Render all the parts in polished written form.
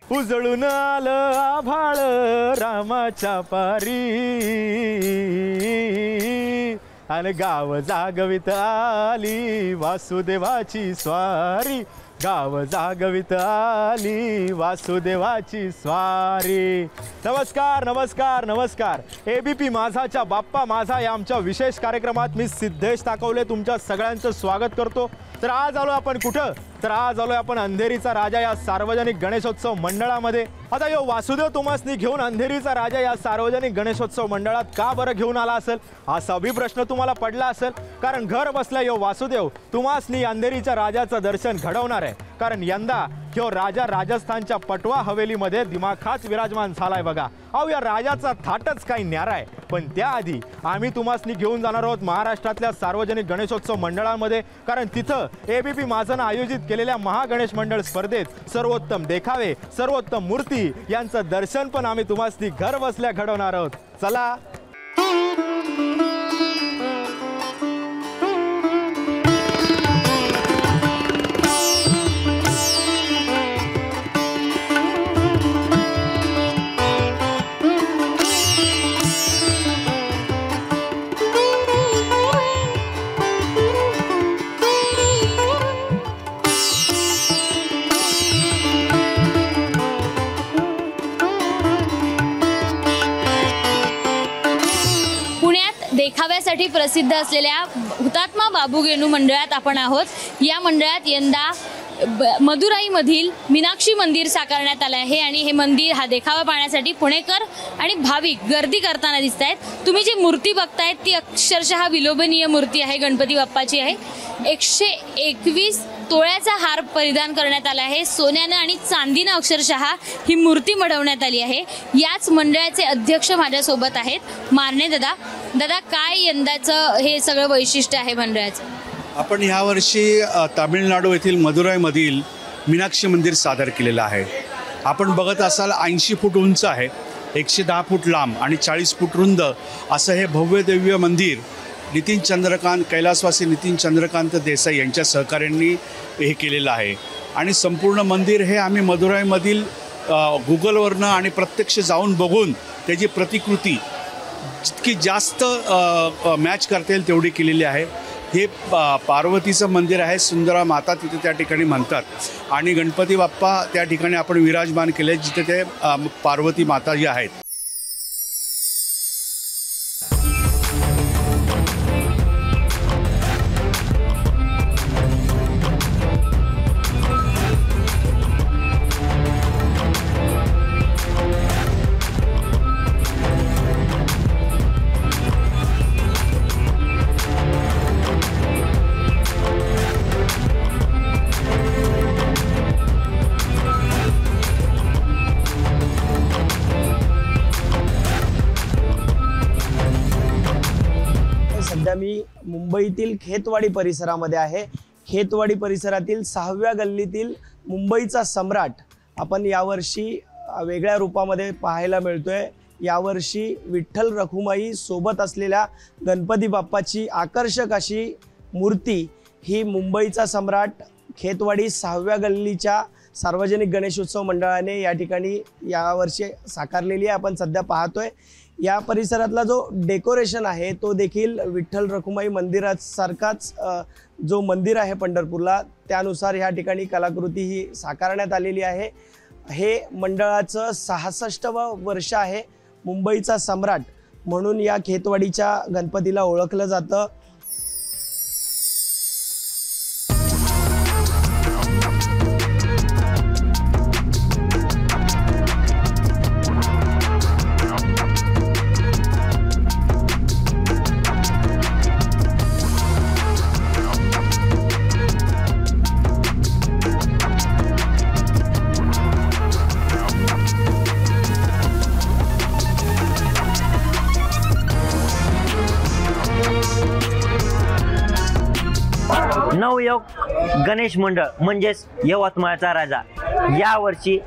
उजळून आलं आभाळ रामाच्या पारी आणि गाव जागवित आली वासुदेवाची स्वारी, गाव जागवित आली वासुदेवाची स्वारी। नमस्कार नमस्कार नमस्कार। एबीपी माझाच्या बाप्पा माझा या आमच्या विशेष कार्यक्रमात मी सिद्धेश ताकवले तुमच्या सगळ्यांचं स्वागत करतो। तर आज आलो आपण कुठं? तर आज आलोय आपण अंधेरीचा राजा या सार्वजनिक गणेशोत्सव मंडळामध्ये। आता यो वासुदेव तुम्हासनी घेऊन अंधेरीचा राजा या सार्वजनिक गणेशोत्सव मंडळात का बरं घेऊन आला असेल असा बी प्रश्न तुम्हाला पडला असेल। कारण घर बसल्या यो वासुदेव तुम्हासनी अंधेरीच्या राजाचं दर्शन घडवणार आहे। कारण यंदा ह्यो राजा राजस्थानच्या पटवा हवेलीमध्ये दिमाखात विराजमान झालाय बघा। अहो या राजाचा थाटच काही न्यारा आहे। पण त्याआधी आम्ही तुम्हासनी घेऊन जाणार आहोत महाराष्ट्रातल्या सार्वजनिक गणेशोत्सव मंडळांमध्ये। कारण तिथं एबीपी माझानं आयोजित केलेल्या महागणेश मंडळ स्पर्धेत सर्वोत्तम देखावे सर्वोत्तम मूर्ती यांचं दर्शन पण आम्ही तुम्हासनी घर बसल्या घडवणार आहोत। चला देखाव्यासाठी प्रसिद्ध असलेल्या हुतात्मा बाबू गेनू मंडळात आपण आहोत। या मंडळात यंदा मदुराईमधील मीनाक्षी मंदिर साकारण्यात आले आहे आणि हे मंदिर हा देखावा पाहण्यासाठी पुणेकर आणि भाविक गर्दी करताना दिसत आहेत। तुम्ही जी मूर्ती बघतायत ती अक्षरशः विलोभनीय मूर्ती आहे, गणपती बाप्पाची आहे। 121 तोळ्याचा हार परिधान करण्यात आला आहे। सोन्यानं आणि चांदीनं अक्षरशः ही मूर्ती मढवण्यात आली आहे। याच मंडळाचे अध्यक्ष माझ्यासोबत आहेत मारणे दादा। दादा काय यंदाचं हे सगळं वैशिष्ट्य आहे मंडळाचं? आपण यावर्षी तामिळनाडू येथील मदुराईमधील मीनाक्षी मंदिर सादर केलेलं आहे। आपण बघत असाल 80 फूट उंच आहे, 110 फूट लांब आणि 40 फूट रुंद असं हे भव्य दिव्य मंदिर नितीन चंद्रकांत कैलासवासी नितीन चंद्रकांत देसाई यांच्या सहकार्यांनी हे केलेलं आहे। आणि संपूर्ण मंदिर हे आम्ही मदुराईमधील गुगलवरनं आणि प्रत्यक्ष जाऊन बघून त्याची प्रतिकृती जितकी जास्त मॅच करता येईल तेवढी केलेली आहे। हे पार्वतीचं मंदिर आहे, सुंदरा माता तिथे त्या ठिकाणी म्हणतात आणि गणपती बाप्पा त्या ठिकाणी आपण विराजमान केले जिथे ते पार्वती माता जी आहेत। सध्या मी मुंबईतील खेतवाडी परिसरामध्ये आहे। खेतवाडी परिसरातील 6व्या गल्लीतील मुंबईचा सम्राट आपण यावर्षी वेगळ्या रूपामध्ये पाहायला मिळतोय। यावर्षी विठ्ठल रखुमाई सोबत असलेल्या गणपती बाप्पाची आकर्षक अशी मूर्ती ही मुंबईचा सम्राट खेतवाडी 6व्या गल्लीच्या सार्वजनिक गणेशोत्सव मंडळाने या ठिकाणी यावर्षी साकारलेली आहे। आपण सध्या पाहतोय या परिसरातला जो डेकोरेशन आहे तो देखील विठ्ठल रखुमाई मंदिरासारखाच जो मंदिर आहे पंढरपूरला त्यानुसार या ठिकाणी कलाकृती ही साकारण्यात आलेली आहे। हे मंडळाचं 66वं वर्ष आहे। मुंबईचा सम्राट म्हणून या खेतवाडीच्या गणपतीला ओळखलं जातं। नवयोग गणेश मंडळ म्हणजेच यवतमाळचा राजा। यावर्षी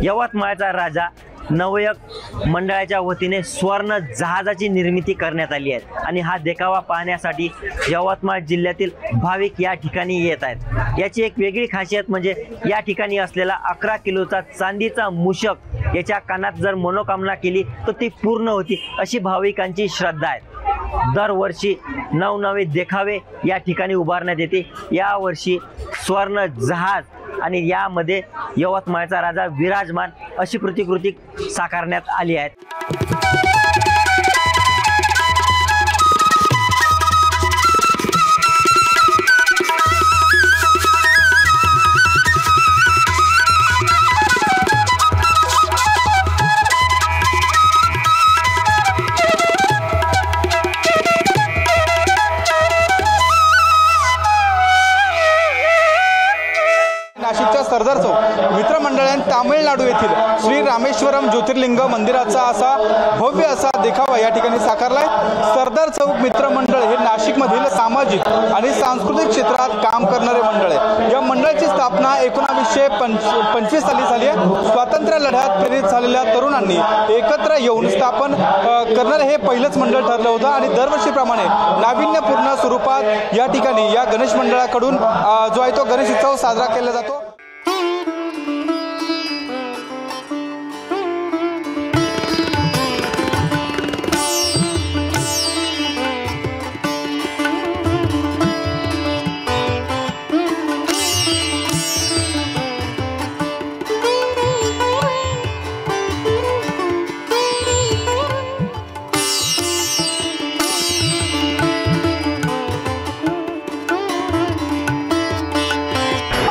यवतमाळचा राजा नवयुवक मंडळाच्या वतीने स्वर्ण जहाजाची निर्मिती करण्यात आली आहे आणि हा देखावा पाहण्यासाठी यवतमाळ जिल्ह्यातील भाविक या ठिकाणी येत आहेत। याची एक वेगळी खासियत म्हणजे या ठिकाणी असलेला 11 किलोचा चांदीचा मूषक याच्या कानात जर मनोकामना केली तर ती पूर्ण होती अशी भाविकांची श्रद्धा आहे। दरवर्षी नवनवे देखावे या ठिकाणी उभारण्यात येते। यावर्षी स्वर्ण जहाज आणि यामध्ये यवतमाळचा राजा विराजमान अशी प्रतिकृती साकारण्यात आली आहे। नाशिकच्या सरदार चौक मित्रमंडळाने तामिळनाडू येथील श्री रामेश्वरम ज्योतिर्लिंग मंदिराचा असा भव्य असा देखावा या ठिकाणी साकारलाय। सरदार चौक मित्रमंडळ हे नाशिकमधील सामाजिक आणि सांस्कृतिक क्षेत्रात काम करणारे मंडळ आहे। या मंडळाची स्थापना 1925 साली झाली आहे। स्वातंत्र्य लढ्यात प्रेरित झालेल्या तरुणांनी एकत्र येऊन स्थापन करणारे हे पहिलंच मंडळ ठरलं होतं आणि दरवर्षीप्रमाणे नाविन्यपूर्ण स्वरूपात या ठिकाणी या गणेश मंडळाकडून जो आहे तो गणेश उत्सव साजरा केला जातो।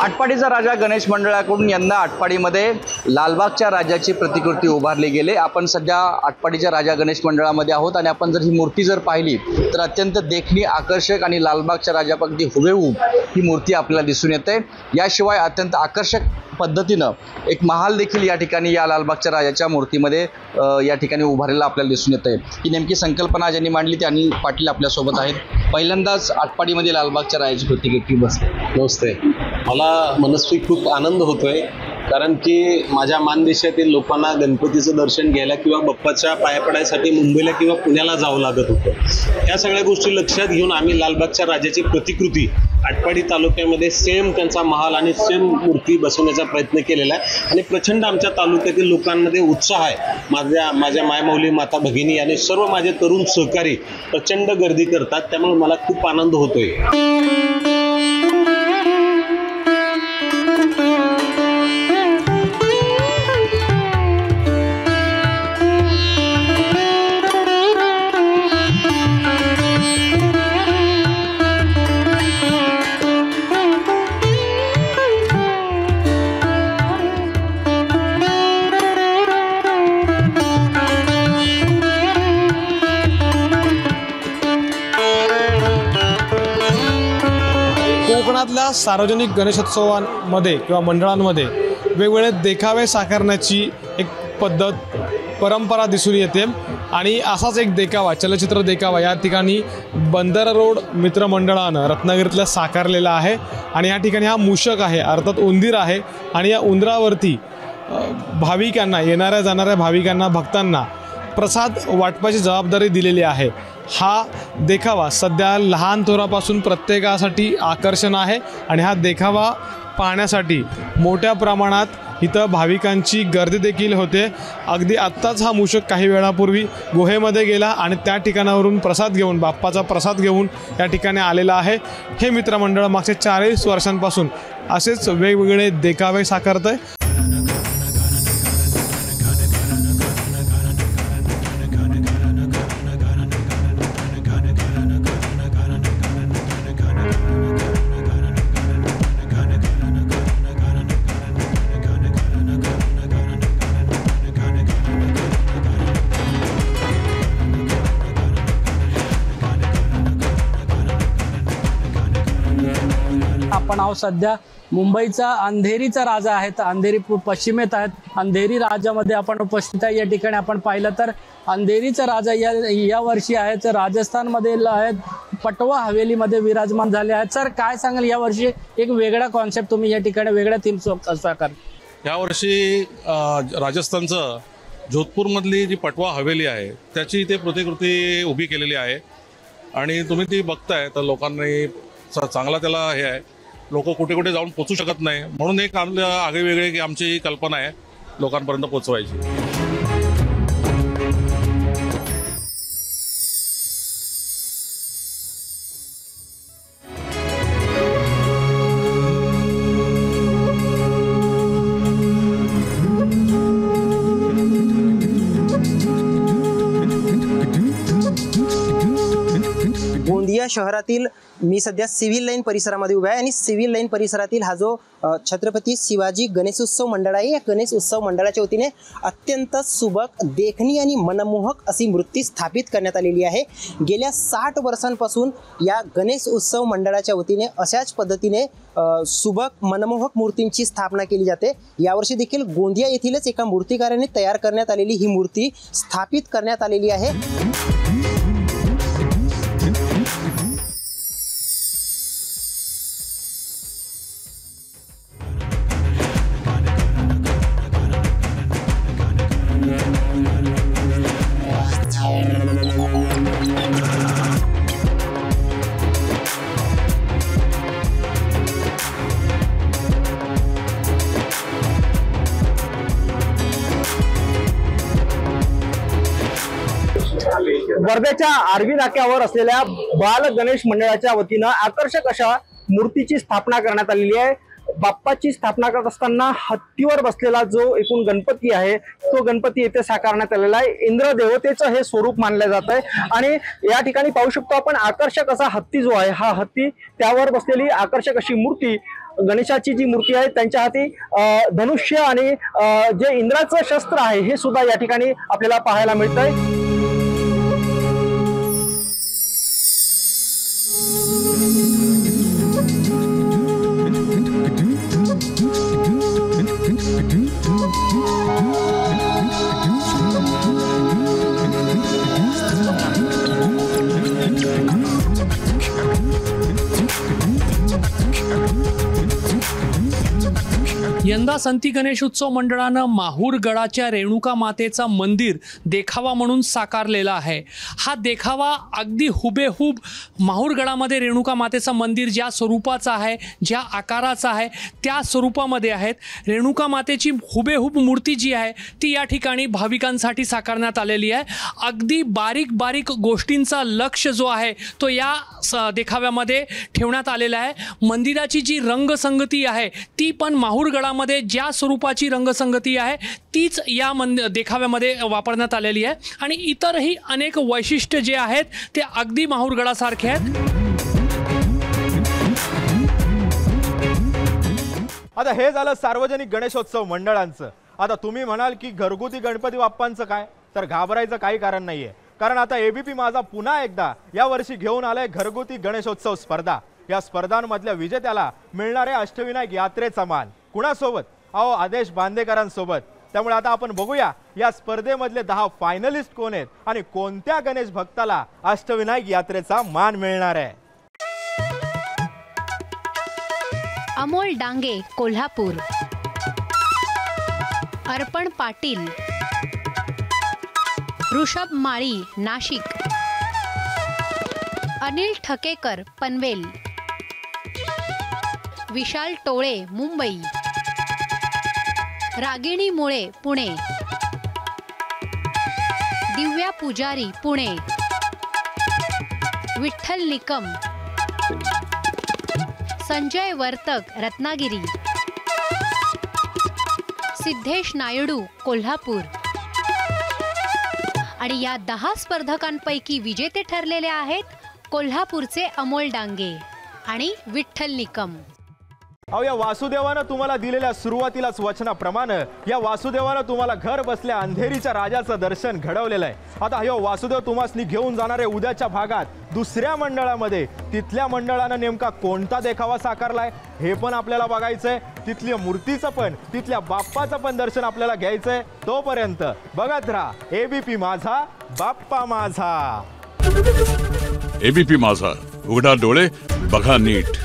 आटपाडीचा राजा गणेश मंडळाकडून यंदा आटपाडीमध्ये लालबागच्या राजाची प्रतिकृती उभारली गेली। आपण सध्या आटपाडीच्या राजा गणेश मंडळामध्ये आहोत आणि आपण जर ही मूर्ती जर पाहिली तर अत्यंत देखणी, आकर्षक आणि लालबागच्या राजापगदी हुबेहूब ही मूर्ती आपल्याला दिसून येते। याशिवाय अत्यंत आकर्षक पद्धतीनं एक महाल देखील या ठिकाणी या लालबागच्या राजाच्या मूर्तीमध्ये या ठिकाणी उभारलेला आपल्याला दिसून येते। ही नेमकी संकल्पना ज्यांनी मांडली ते अनिल पाटील आपल्यासोबत आहेत। पहिल्यांदाच आटपाडीमध्ये लालबागच्या राजाची प्रतिकृती बसते। नमस्ते। मला मनस्वी खूप आनंद होतोय कारण की माझ्या मानदेशातील लोकांना गणपतीचं दर्शन घ्यायला किंवा बाप्पाच्या पाया पडायसाठी मुंबईला किंवा पुण्याला जावं लागत होतं। या सगळ्या गोष्टी लक्षात घेऊन आम्ही लालबागच्या राजाची प्रतिकृती आटपाडी तालुक्यामध्ये सेम त्यांचा महाल आणि सेम मूर्ती बसवण्याचा प्रयत्न केलेला आहे आणि प्रचंड आमच्या तालुक्यातील लोकांमध्ये उत्साह आहे। माझ्या मायमाऊली माता भगिनी आणि सर्व माझे तरुण सहकारी प्रचंड गर्दी करतात, त्यामुळे मला खूप आनंद होतोय। कोकणातल्या सार्वजनिक गणेशोत्सवांमध्ये किंवा मंडळांमध्ये वेगवेगळे देखावे साकारण्याची एक पद्धत, परंपरा दिसून येते आणि असाच एक देखावा, चलचित्र देखावा या ठिकाणी बंदर रोड मित्रमंडळानं रत्नागिरीतल्या साकारलेला आहे आणि या ठिकाणी हा मूषक आहे, अर्थात उंदीर आहे आणि या उंदरावरती भाविकांना, येणाऱ्या जाणाऱ्या भाविकांना, भक्तांना प्रसाद वाटपाची जबाबदारी दिलेली आहे। हा देखावा सध्या लहान थोरापासून प्रत्येकासाठी आकर्षण आहे आणि हा देखावा पाहण्यासाठी मोठ्या प्रमाणात इथं भाविकांची गर्दी देखील होते। अगदी आत्ताच हा मूषक काही वेळापूर्वी गुहेमध्ये गेला आणि त्या ठिकाणावरून प्रसाद घेऊन, बाप्पाचा प्रसाद घेऊन या ठिकाणी आलेला आहे। हे मित्रमंडळ मागच्या 40 वर्षांपासून असेच वेगवेगळे देखावे साकारतंय। आपण आहोत सध्या मुंबईचा अंधेरीचा राजा आहे, तर अंधेरी पश्चिमेत आहेत। अंधेरी राजामध्ये आपण उपस्थित आहे। या ठिकाणी आपण पाहिलं तर अंधेरीचा राजा या वर्षी आहे, तर राजस्थानमध्ये आहेत, पटवा हवेलीमध्ये विराजमान झाले आहेत। सर काय सांगाल, या वर्षी एक वेगळा कॉन्सेप्ट तुम्ही या ठिकाणी वेगळ्या थीम साकार? यावर्षी राजस्थानचं जोधपूरमधली जी पटवा हवेली आहे त्याची इथे प्रतिकृती उभी केलेली आहे आणि तुम्ही ती बघताय तर लोकांनी चांगला त्याला हे आहे, लोक कुठे कुठे जाऊन पोचू शकत नाही, म्हणून एक आगळीवेगळी आमची कल्पना आहे लोकांपर्यंत पोचवायची. गोंदिया शहरातील मी सध्या सिव्हिल लाईन परिसरामध्ये उभा आहे आणि सिव्हिल लाईन परिसरातील हा जो छत्रपती शिवाजी गणेशोत्सव मंडळ आहे, या गणेश उत्सव मंडळाच्या वतीने अत्यंत सुबक, देखणी आणि मनमोहक अशी मूर्ती स्थापित करण्यात आलेली आहे. गेल्या 60 वर्षांपासून या गणेश उत्सव मंडळाच्या वतीने अशाच पद्धतीने सुबक मनमोहक मूर्तींची स्थापना केली जाते. यावर्षी देखील गोंदिया येथीलच एका मूर्तिकाराने तयार करण्यात आलेली ही मूर्ती स्थापित करण्यात आलेली आहे. वर्ध्याच्या आरवी नाक्यावर असलेल्या बाल गणेश मंडळाच्या वतीनं आकर्षक अशा मूर्तीची स्थापना करण्यात आलेली आहे. बाप्पाची स्थापना करत असताना हत्तीवर बसलेला जो एकूण गणपती आहे तो गणपती येथे साकारण्यात आलेला आहे. इंद्र देवतेचं हे स्वरूप मानलं जात आहे आणि या ठिकाणी पाहू शकतो आपण आकर्षक असा हत्ती जो आहे, हा हत्ती त्यावर बसलेली आकर्षक अशी मूर्ती, गणेशाची जी मूर्ती आहे त्यांच्या हाती धनुष्य आणि जे इंद्राचं शस्त्र आहे हे सुद्धा या ठिकाणी आपल्याला पाहायला मिळतंय. यंदा संती गणेशोत्सव मंडळानं माहूर गडाच्या रेणुका मातेचा मंदिर देखावा म्हणून साकारलेला आहे. हा देखावा अगदी हुबेहूब माहूर गडामध्ये रेणुका मातेचं मंदिर ज्या स्वरूपाचं आहे, ज्या आकाराचं आहे त्या स्वरूपामध्ये आहेत. रेणुका मातेची हुबेहूब मूर्ती जी आहे ती या ठिकाणी भाविकांसाठी साकारण्यात आलेली आहे. अगदी बारीक बारीक गोष्टींचा लक्ष जो आहे तो या देखाव्यामध्ये ठेवण्यात आलेला आहे. मंदिराची जी रंगसंगती आहे ती पण माहूर गडामध्ये ज्या स्वरूपाची रंगसंगती आहे तीच या देखाव्यामध्ये वापरण्यात आलेली आहे आणि इतरही अनेक वैशिष्ट्य जे आहेत ते अगदी माहूर गडासारखे आहेत. आता हे झालं सार्वजनिक गणेशोत्सव मंडळांचं. आता तुम्ही म्हणाल की घरगुती गणपती बाप्पांचं काय, तर घाबरायचं काही कारण नाहीये, कारण आता एबीपी माझा पुन्हा एकदा या वर्षी घेऊन आलाय घरगुती गणेशोत्सव स्पर्धा. या स्पर्धांमधल्या विजेत्याला मिळणारे अष्टविनायक यात्रेचा मान. कुणासोबत? अहो, आदेश बांदेकरांसोबत. त्यामुळे आता आपण बघूया या स्पर्धेमधले 10 फायनलिस्ट कोण आहेत आणि कोणत्या गणेश भक्ताला अष्टविनायक यात्रेचा मान मिळणार आहे. अमोल डांगे कोल्हापूर, अर्पण पाटील ऋषभ माळी नाशिक, अनिल ठकेकर पनवेल, विशाल टोळे मुंबई, रागिणी मुळे पुणे, दिव्या पुजारी पुणे, विठ्ठल निकम, संजय वर्तक रत्नागिरी, सिद्धेश नायडू कोल्हापूर. आणि या 10 स्पर्धकांपैकी विजेते ठरलेले आहेत कोल्हापूरचे अमोल डांगे आणि विठ्ठल निकम. अहो, या वासुदेवानं तुम्हाला दिलेल्या सुरुवातीलाच वचनाप्रमाणे या वासुदेवानं तुम्हाला घर बसल्या अंधेरीच्या राजाचं दर्शन घडवलेलं आहे. आता हा वासुदेव तुम्हासनी घेऊन जाणारे उद्याच्या भागात दुसऱ्या मंडळामध्ये. तिथल्या मंडळानं नेमका कोणता देखावा साकारलाय हे पण आपल्याला बघायचंय. तिथल्या मूर्तीचं पण, तिथल्या बाप्पाचं पण दर्शन आपल्याला घ्यायचंय. तोपर्यंत बघत राहा एबीपी माझा, बाप्पा माझा. एबीपी माझा, उघडा डोळे बघा नीट.